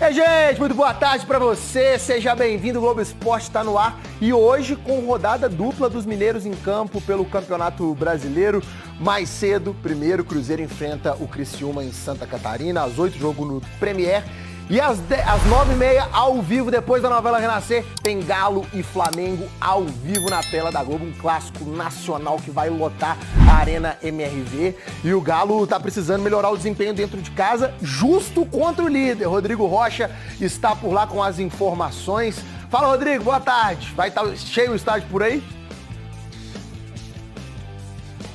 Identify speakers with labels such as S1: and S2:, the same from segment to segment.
S1: Gente, muito boa tarde pra você, seja bem-vindo, o Globo Esporte está no ar e hoje com rodada dupla dos mineiros em campo pelo Campeonato Brasileiro. Mais cedo, primeiro Cruzeiro enfrenta o Criciúma em Santa Catarina, às 8 jogo no Premier. E às 9h30, ao vivo, depois da novela Renascer, tem Galo e Flamengo ao vivo na tela da Globo. Um clássico nacional que vai lotar a Arena MRV. E o Galo tá precisando melhorar o desempenho dentro de casa, justo contra o líder. Rodrigo Rocha está por lá com as informações. Fala, Rodrigo, boa tarde. Vai estar cheio o estádio por aí?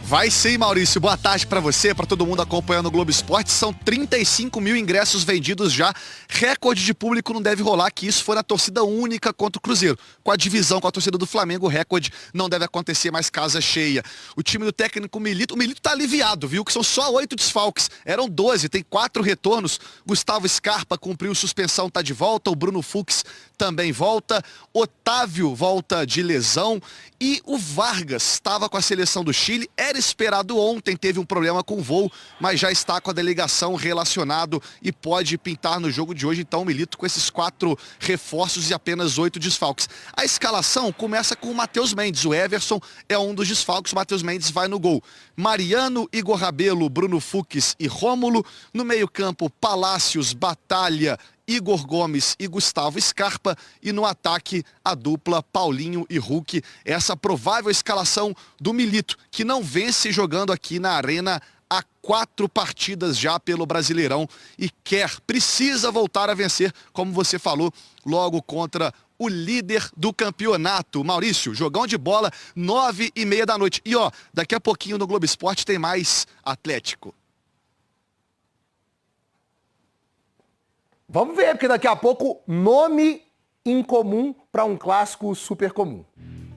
S2: Vai sim, Maurício. Boa tarde pra você, pra todo mundo acompanhando o Globo Esporte. São 35 mil ingressos vendidos já. Recorde de público não deve rolar, que isso foi na torcida única contra o Cruzeiro. Com a divisão com a torcida do Flamengo, o recorde não deve acontecer mais casa cheia. O time do técnico Milito, o Milito tá aliviado, viu? Que são só 8 desfalques. Eram 12, tem 4 retornos. Gustavo Scarpa cumpriu suspensão, tá de volta. O Bruno Fux também volta. Otávio volta de lesão. E o Vargas estava com a seleção do Chile. Era esperado ontem, teve um problema com o voo, mas já está com a delegação relacionado e pode pintar no jogo de hoje. Então o Milito com esses 4 reforços e apenas 8 desfalques. A escalação começa com o Matheus Mendes. O Everson é um dos desfalques, o Matheus Mendes vai no gol. Mariano, Igor Rabelo, Bruno Fux e Rômulo. No meio-campo, Palácios, Batalha, Igor Gomes e Gustavo Scarpa, e no ataque a dupla Paulinho e Hulk. Essa provável escalação do Milito, que não vence jogando aqui na Arena há 4 partidas já pelo Brasileirão e precisa voltar a vencer, como você falou, logo contra o líder do campeonato. Maurício, jogão de bola, 9h30 da noite. E ó, daqui a pouquinho no Globo Esporte tem mais Atlético.
S1: Vamos ver, porque daqui a pouco, nome incomum para um clássico super comum.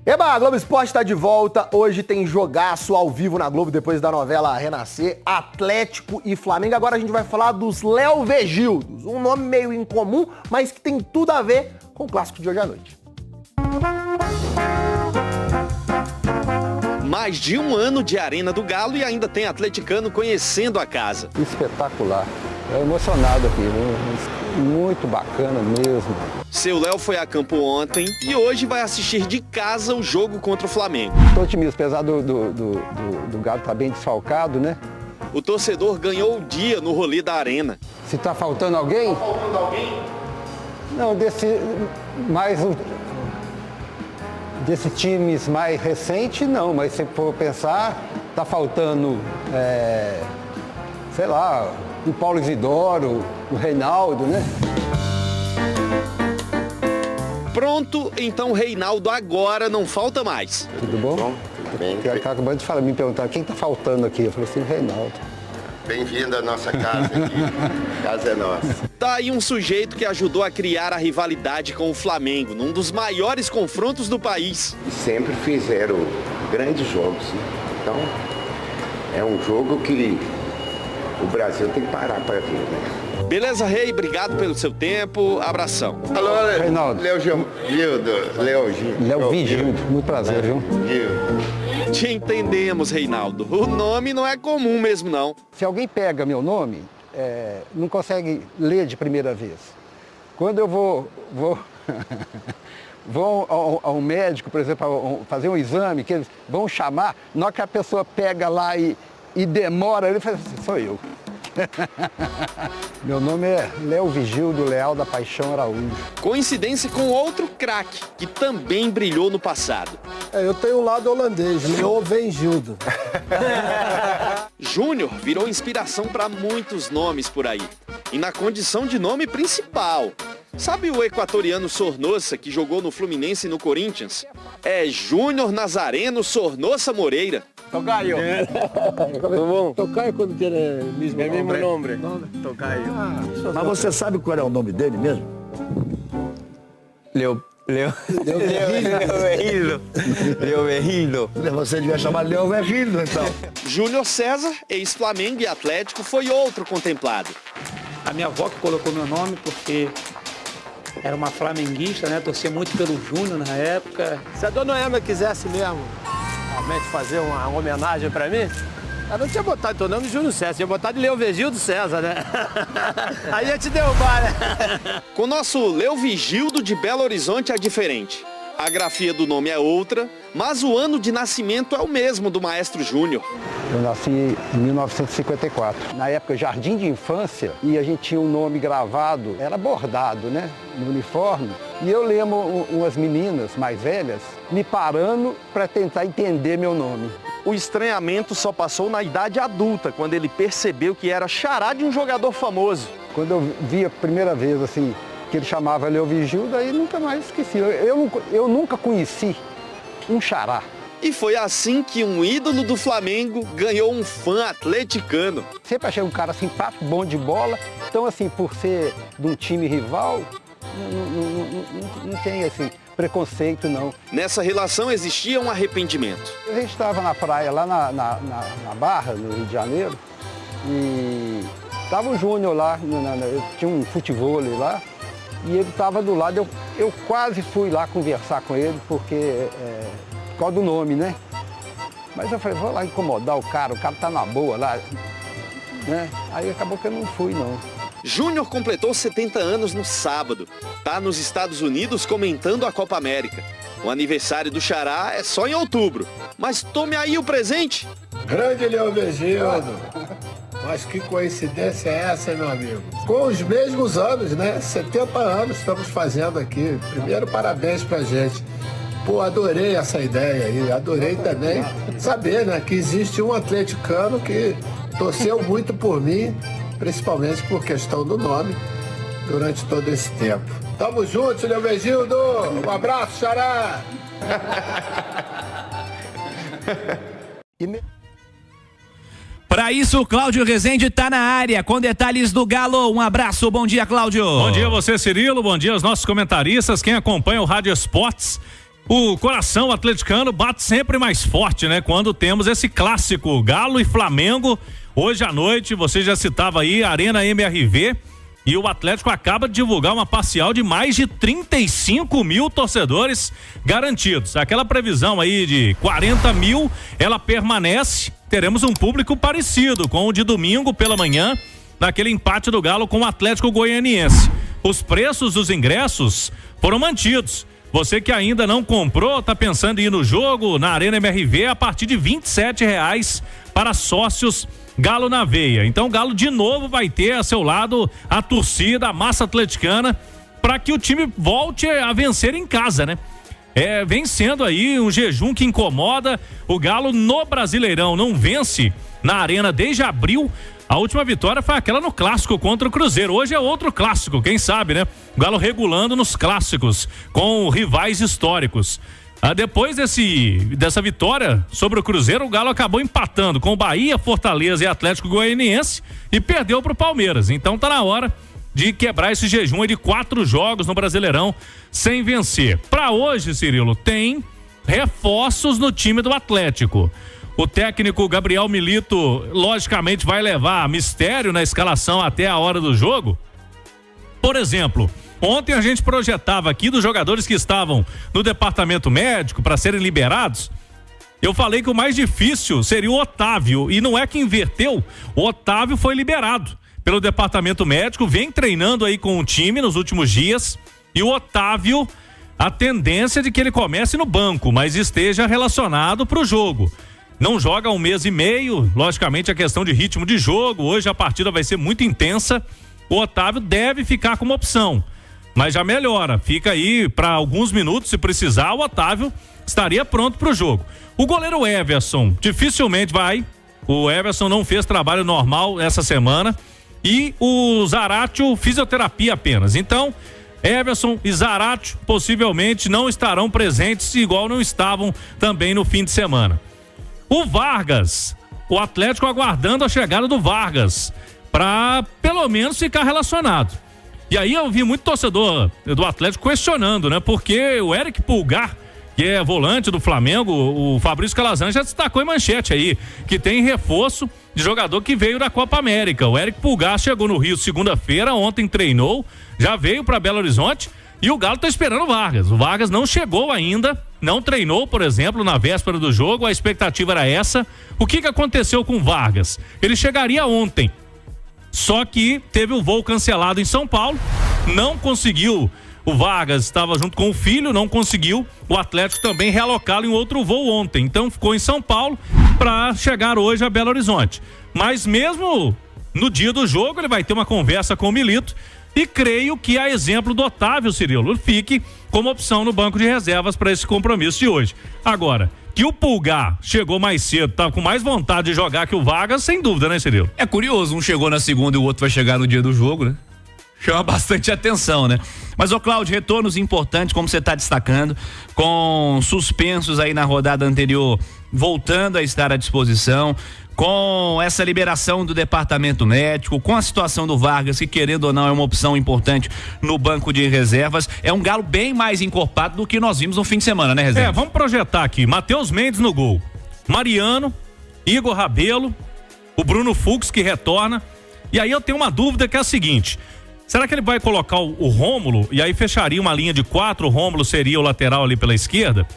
S1: Eba, a Globo Esporte está de volta. Hoje tem jogaço ao vivo na Globo, depois da novela Renascer, Atlético e Flamengo. Agora a gente vai falar dos Leovegildos, um nome meio incomum, mas que tem tudo a ver com o clássico de hoje à noite.
S3: Mais de um ano de Arena do Galo e ainda tem atleticano conhecendo a casa.
S4: Espetacular. É emocionado aqui, muito bacana mesmo.
S3: Seu Léo foi a campo ontem e hoje vai assistir de casa o jogo contra o Flamengo.
S4: Estou otimista, apesar do Galo estar bem desfalcado, né?
S3: O torcedor ganhou o dia no rolê da Arena.
S4: Se está faltando alguém?
S3: Tá faltando alguém?
S4: Não, desse times mais recente, não, mas se for pensar, está faltando, sei lá, o Paulo Isidoro, o Reinaldo, né?
S3: Pronto, então o Reinaldo agora não falta mais.
S4: Tudo bom?
S5: Tudo bem.
S4: Acabando de falar, me perguntaram quem está faltando aqui. Eu falei assim, o Reinaldo.
S5: Bem-vindo à nossa casa aqui. A casa é nossa.
S3: Tá aí um sujeito que ajudou a criar a rivalidade com o Flamengo, num dos maiores confrontos do país.
S5: E sempre fizeram grandes jogos, né? Então, é um jogo que o Brasil tem que parar para ver, né?
S3: Beleza, Rei? Obrigado pelo seu tempo. Abração.
S5: Alô,
S4: Reinaldo.
S5: Léo
S4: Vigildo, muito prazer, viu?
S3: Te entendemos, Reinaldo. O nome não é comum mesmo, não.
S4: Se alguém pega meu nome, não consegue ler de primeira vez. Quando eu vou ao médico, por exemplo, fazer um exame, que eles vão chamar, na hora que a pessoa pega lá e demora, ele fala assim, sou eu. Meu nome é Léo Vigildo Leal da Paixão Araújo.
S3: Coincidência com outro craque, que também brilhou no passado.
S6: Eu tenho um lado holandês, Leovengildo.
S3: Júnior virou inspiração para muitos nomes por aí. E na condição de nome principal. Sabe o equatoriano Sornosa, que jogou no Fluminense e no Corinthians? É Júnior Nazareno Sornosa Moreira.
S7: Tocayo.
S6: Tudo bom? Tocayo quando tem mesmo
S7: nome. Tocayo.
S8: Mas você sabe qual é o nome dele mesmo?
S7: Leovegildo.
S8: Você devia chamar Leovegildo, então.
S3: Júnior César, ex-Flamengo e Atlético, foi outro contemplado.
S9: A minha avó que colocou meu nome porque era uma flamenguista, né? Torcia muito pelo Júnior na época.
S6: Se a dona Emma quisesse mesmo realmente fazer uma homenagem pra mim, Eu não tinha botado teu nome de Júnior César, tinha botado de Leovigildo César, né? Aí ia te derrubar, né?
S3: Com o nosso Leovigildo de Belo Horizonte é diferente. A grafia do nome é outra, mas o ano de nascimento é o mesmo do Maestro Júnior.
S4: Eu nasci em 1954. Na época, jardim de infância, e a gente tinha um nome gravado, era bordado, né, no uniforme. E eu lembro umas meninas mais velhas me parando para tentar entender meu nome.
S3: O estranhamento só passou na idade adulta, quando ele percebeu que era xará de um jogador famoso.
S4: Quando eu vi a primeira vez, assim, que ele chamava Leovigildo, aí nunca mais esqueci. Eu nunca conheci um xará.
S3: E foi assim que um ídolo do Flamengo ganhou um fã atleticano.
S4: Sempre achei um cara simpático, bom de bola. Então, assim, por ser de um time rival, não tem, assim, preconceito, não.
S3: Nessa relação existia um arrependimento.
S4: A gente estava na praia, lá na Barra, no Rio de Janeiro, e estava o Júnior lá, tinha um futevôlei lá, e ele estava do lado. Eu quase fui lá conversar com ele, porque... por causa do nome, né? Mas eu falei, vou lá incomodar o cara tá na boa lá, né? Aí acabou que eu não fui, não.
S3: Júnior completou 70 anos no sábado. Tá nos Estados Unidos comentando a Copa América. O aniversário do xará é só em outubro. Mas tome aí o presente.
S6: Grande Leovigildo. Mas que coincidência é essa, meu amigo? Com os mesmos anos, né? 70 anos estamos fazendo aqui. Primeiro, parabéns pra gente. Pô, adorei essa ideia aí, adorei também saber, né, que existe um atleticano que torceu muito por mim, principalmente por questão do nome, durante todo esse tempo. Tamo juntos, Leovigildo! Um abraço, xará!
S10: Para isso, o Cláudio Rezende está na área, com detalhes do Galo. Um abraço, bom dia, Cláudio.
S11: Bom dia a você, Cirilo, bom dia aos nossos comentaristas, quem acompanha o Rádio Esportes. O coração atleticano bate sempre mais forte, né? Quando temos esse clássico, Galo e Flamengo. Hoje à noite, você já citava aí, Arena MRV. E o Atlético acaba de divulgar uma parcial de mais de 35 mil torcedores garantidos. Aquela previsão aí de 40 mil, ela permanece. Teremos um público parecido com o de domingo pela manhã, naquele empate do Galo com o Atlético Goianiense. Os preços dos ingressos foram mantidos. Você que ainda não comprou, tá pensando em ir no jogo, na Arena MRV, a partir de R$27 para sócios Galo na veia. Então o Galo de novo vai ter a seu lado a torcida, a massa atleticana, para que o time volte a vencer em casa, né? Vem sendo aí um jejum que incomoda. O Galo no Brasileirão não vence na Arena desde abril. A última vitória foi aquela no clássico contra o Cruzeiro. Hoje é outro clássico, quem sabe, né? O Galo regulando nos clássicos com rivais históricos. Depois dessa vitória sobre o Cruzeiro, o Galo acabou empatando com o Bahia, Fortaleza e Atlético Goianiense e perdeu para o Palmeiras. Então tá na hora de quebrar esse jejum de 4 jogos no Brasileirão sem vencer. Para hoje, Cirilo, tem reforços no time do Atlético. O técnico Gabriel Milito, logicamente, vai levar mistério na escalação até a hora do jogo. Por exemplo, ontem a gente projetava aqui dos jogadores que estavam no departamento médico para serem liberados. Eu falei que o mais difícil seria o Otávio, e não é que inverteu. O Otávio foi liberado pelo departamento médico, vem treinando aí com o time nos últimos dias. E o Otávio, a tendência é de que ele comece no banco, mas esteja relacionado para o jogo. Não joga há 1 mês e meio, logicamente a questão de ritmo de jogo, hoje a partida vai ser muito intensa, o Otávio deve ficar como opção, mas já melhora, fica aí para alguns minutos, se precisar, o Otávio estaria pronto para o jogo. O goleiro Everson dificilmente vai, o Everson não fez trabalho normal essa semana, e o Zaratio fisioterapia apenas, então Everson e Zaratio possivelmente não estarão presentes, igual não estavam também no fim de semana. O Vargas, o Atlético aguardando a chegada do Vargas para pelo menos ficar relacionado. E aí eu vi muito torcedor do Atlético questionando, né? Porque o Eric Pulgar, que é volante do Flamengo, o Fabrício Calazans já destacou em manchete aí, que tem reforço de jogador que veio da Copa América. O Eric Pulgar chegou no Rio segunda-feira, ontem treinou, já veio para Belo Horizonte e o Galo tá esperando o Vargas. O Vargas não chegou ainda não treinou, por exemplo, na véspera do jogo, a expectativa era essa. O que aconteceu com o Vargas? Ele chegaria ontem, só que teve o voo cancelado em São Paulo, não conseguiu. O Vargas estava junto com o filho, não conseguiu o Atlético também realocá-lo em outro voo ontem. Então ficou em São Paulo para chegar hoje a Belo Horizonte. Mas mesmo no dia do jogo, ele vai ter uma conversa com o Milito e creio que, a exemplo do Otávio, Cirilo, fique como opção no banco de reservas para esse compromisso de hoje. Agora, que o Pulgar chegou mais cedo, tá com mais vontade de jogar que o Vargas, sem dúvida, né, Cirilo?
S10: É curioso, um chegou na segunda e o outro vai chegar no dia do jogo, né? Chama bastante atenção, né? Mas, ô Cláudio, retornos importantes, como você está destacando, com suspensos aí na rodada anterior, voltando a estar à disposição, com essa liberação do departamento médico, com a situação do Vargas, que querendo ou não é uma opção importante no banco de reservas, é um Galo bem mais encorpado do que nós vimos no fim de semana, né, Rezende?
S11: Vamos projetar aqui, Matheus Mendes no gol, Mariano, Igor Rabelo, o Bruno Fux que retorna, e aí eu tenho uma dúvida que é a seguinte: será que ele vai colocar o Rômulo e aí fecharia uma linha de 4, o Rômulo seria o lateral ali pela esquerda?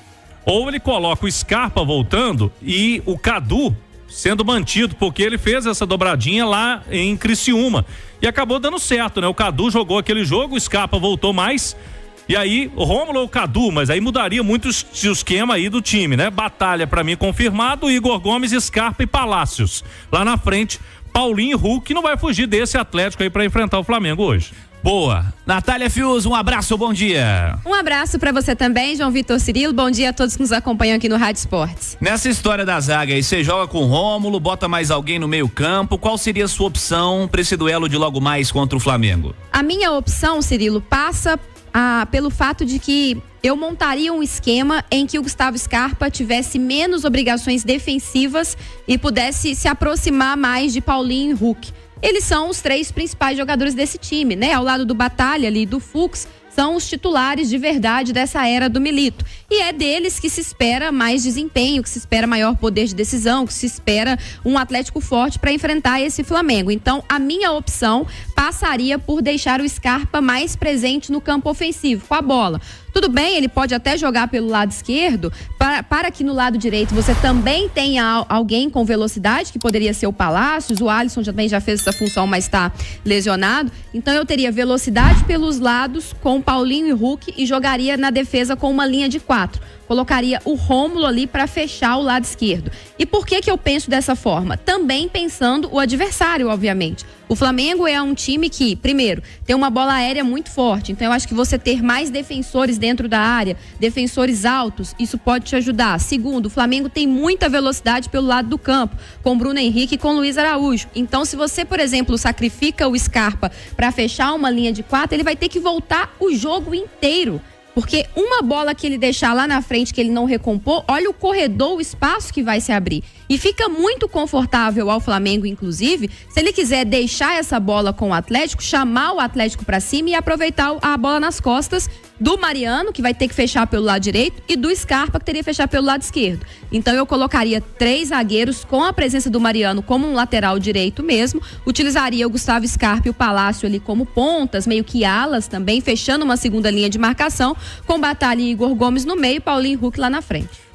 S11: Ou ele coloca o Scarpa voltando e o Cadu sendo mantido, porque ele fez essa dobradinha lá em Criciúma e acabou dando certo, né? O Cadu jogou aquele jogo, o Scarpa voltou mais, e aí o Rômulo ou o Cadu, mas aí mudaria muito o esquema aí do time, né? Batalha pra mim confirmado, Igor Gomes, Scarpa e Palácios. Lá na frente, Paulinho e Hulk, não vai fugir desse Atlético aí pra enfrentar o Flamengo hoje.
S10: Boa. Natália Fius, um abraço, bom dia.
S12: Um abraço pra você também, João Vitor Cirilo. Bom dia a todos que nos acompanham aqui no Rádio Esportes.
S10: Nessa história da zaga aí, você joga com o Rômulo, bota mais alguém no meio campo, qual seria a sua opção pra esse duelo de logo mais contra o Flamengo?
S12: A minha opção, Cirilo, passa pelo fato de que eu montaria um esquema em que o Gustavo Scarpa tivesse menos obrigações defensivas e pudesse se aproximar mais de Paulinho e Hulk. Eles são os 3 principais jogadores desse time, né? Ao lado do Batalha ali, do Fux, são os titulares de verdade dessa era do Milito. E é deles que se espera mais desempenho, que se espera maior poder de decisão, que se espera um Atlético forte para enfrentar esse Flamengo. Então, a minha opção passaria por deixar o Scarpa mais presente no campo ofensivo, com a bola. Tudo bem, ele pode até jogar pelo lado esquerdo, para que no lado direito você também tenha alguém com velocidade, que poderia ser o Palácios, o Alisson também já fez essa função, mas está lesionado. Então eu teria velocidade pelos lados com Paulinho e Hulk e jogaria na defesa com uma linha de 4. Colocaria o Rômulo ali para fechar o lado esquerdo. E por que eu penso dessa forma? Também pensando o adversário, obviamente. O Flamengo é um time que, primeiro, tem uma bola aérea muito forte. Então eu acho que você ter mais defensores dentro da área, defensores altos, isso pode te ajudar. Segundo, o Flamengo tem muita velocidade pelo lado do campo, com Bruno Henrique e com Luiz Araújo. Então se você, por exemplo, sacrifica o Scarpa para fechar uma linha de 4, ele vai ter que voltar o jogo inteiro. Porque uma bola que ele deixar lá na frente que ele não recompor, olha o corredor, o espaço que vai se abrir. E fica muito confortável ao Flamengo, inclusive, se ele quiser deixar essa bola com o Atlético, chamar o Atlético para cima e aproveitar a bola nas costas do Mariano, que vai ter que fechar pelo lado direito, e do Scarpa, que teria que fechar pelo lado esquerdo. Então eu colocaria 3 zagueiros com a presença do Mariano como um lateral direito mesmo, utilizaria o Gustavo Scarpa e o Palácio ali como pontas, meio que alas também, fechando uma segunda linha de marcação, com Batalha e Igor Gomes no meio, Paulinho e Hulk lá na frente.